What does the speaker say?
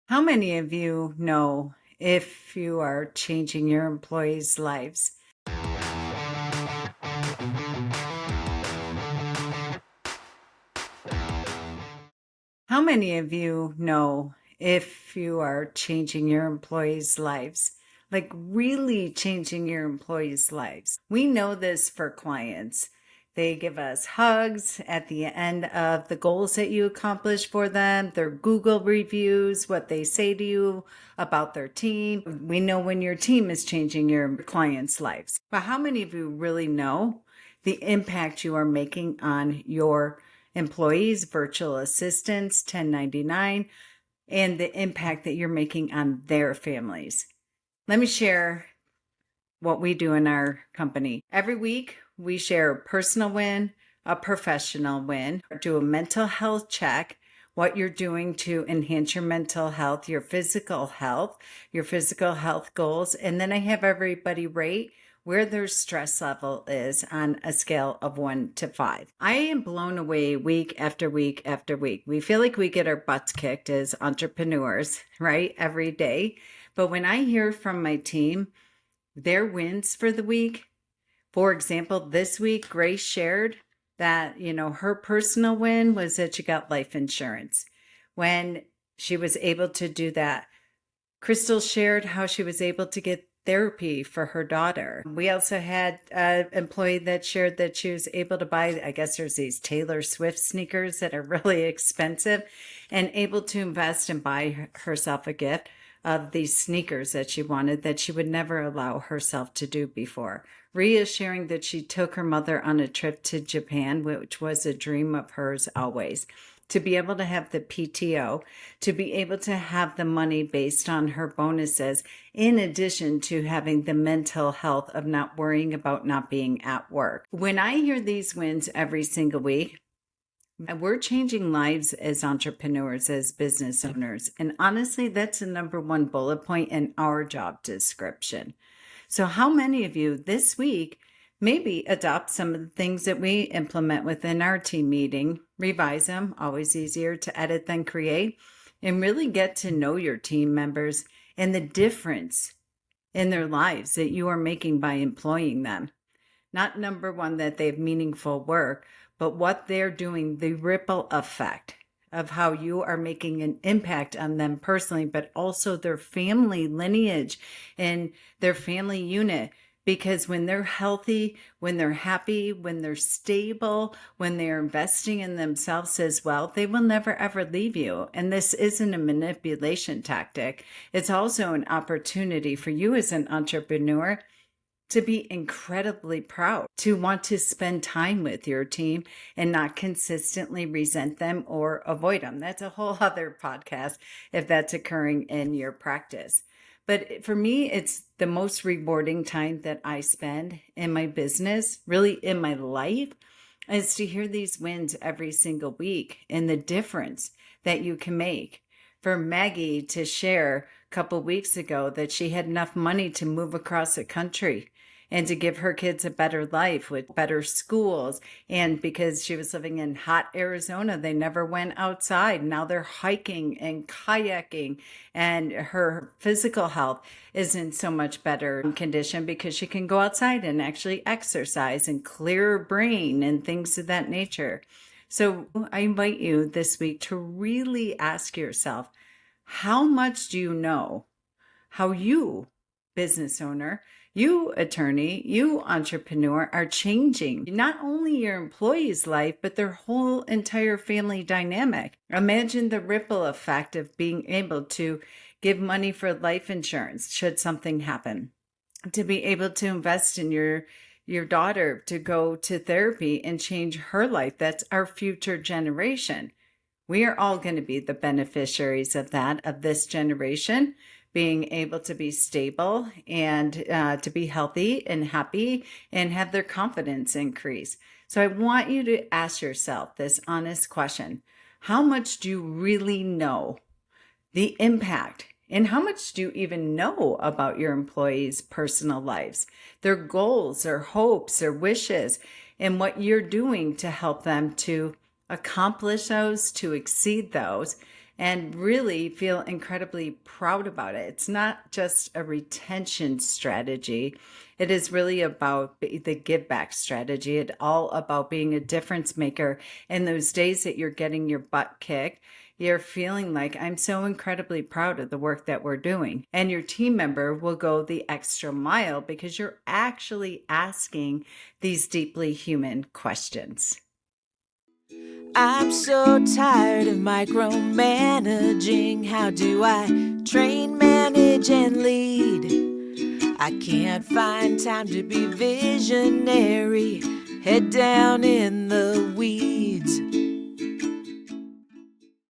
How many of you know if you are changing your employees' lives? How many of you know if you are changing your employees' lives? Like really changing your employees' lives. We know this for clients. They give us hugs at the end of the goals that you accomplish for them, their Google reviews, what they say to you about their team. We know when your team is changing your clients' lives. But how many of you really know the impact you are making on your employees, virtual assistants, 1099, and the impact that you're making on their families? Let me share what we do in our company. Every week, we share a personal win, a professional win, do a mental health check, what you're doing to enhance your mental health, your physical health goals. And then I have everybody rate where their stress level is on a scale of 1 to 5. I am blown away week after week after week. We feel like we get our butts kicked as entrepreneurs, right? Every day. But when I hear from my team, their wins for the week, for example, this week, Grace shared that, her personal win was that she got life insurance. When she was able to do that, Crystal shared how she was able to get therapy for her daughter. We also had an employee that shared that she was able to buy, I guess there's these Taylor Swift sneakers that are really expensive, and able to invest and buy herself a gift of these sneakers that she wanted that she would never allow herself to do before. Rhea sharing that she took her mother on a trip to Japan, which was a dream of hers always. To be able to have the PTO, to be able to have the money based on her bonuses, in addition to having the mental health of not worrying about not being at work. When I hear these wins every single week, we're changing lives as entrepreneurs, as business owners. And honestly, that's the number one bullet point in our job description. So how many of you this week maybe adopt some of the things that we implement within our team meeting, revise them, always easier to edit than create, and really get to know your team members and the difference in their lives that you are making by employing them? Not number one, that they have meaningful work, but what they're doing, the ripple effect of how you are making an impact on them personally, but also their family lineage and their family unit. Because when they're healthy, when they're happy, when they're stable, when they're investing in themselves as well, they will never ever leave you. And this isn't a manipulation tactic. It's also an opportunity for you as an entrepreneur to be incredibly proud, to want to spend time with your team and not consistently resent them or avoid them. That's a whole other podcast if that's occurring in your practice. But for me, it's the most rewarding time that I spend in my business, really in my life, is to hear these wins every single week and the difference that you can make. For Maggie to share a couple weeks ago that she had enough money to move across the country and to give her kids a better life with better schools. And because she was living in hot Arizona, they never went outside. Now they're hiking and kayaking, and her physical health is in so much better condition because she can go outside and actually exercise and clear her brain and things of that nature. So I invite you this week to really ask yourself, how much do you know how you, business owner, you attorney, you entrepreneur, are changing not only your employee's life, but their whole entire family dynamic? Imagine the ripple effect of being able to give money for life insurance should something happen, to be able to invest in your daughter to go to therapy and change her life. That's our future generation. We are all going to be the beneficiaries of that, of this generation being able to be stable and to be healthy and happy and have their confidence increase. So I want you to ask yourself this honest question. How much do you really know the impact? And how much do you even know about your employees' personal lives, their goals, their hopes, their wishes, and what you're doing to help them to accomplish those, to exceed those, and really feel incredibly proud about it. It's not just a retention strategy. It is really about the give back strategy. It's all about being a difference maker in those days that you're getting your butt kicked. You're feeling like, I'm so incredibly proud of the work that we're doing. And your team member will go the extra mile because you're actually asking these deeply human questions. I'm so tired of micromanaging. How do I train, manage, and lead? I can't find time to be visionary. Head down in the weeds.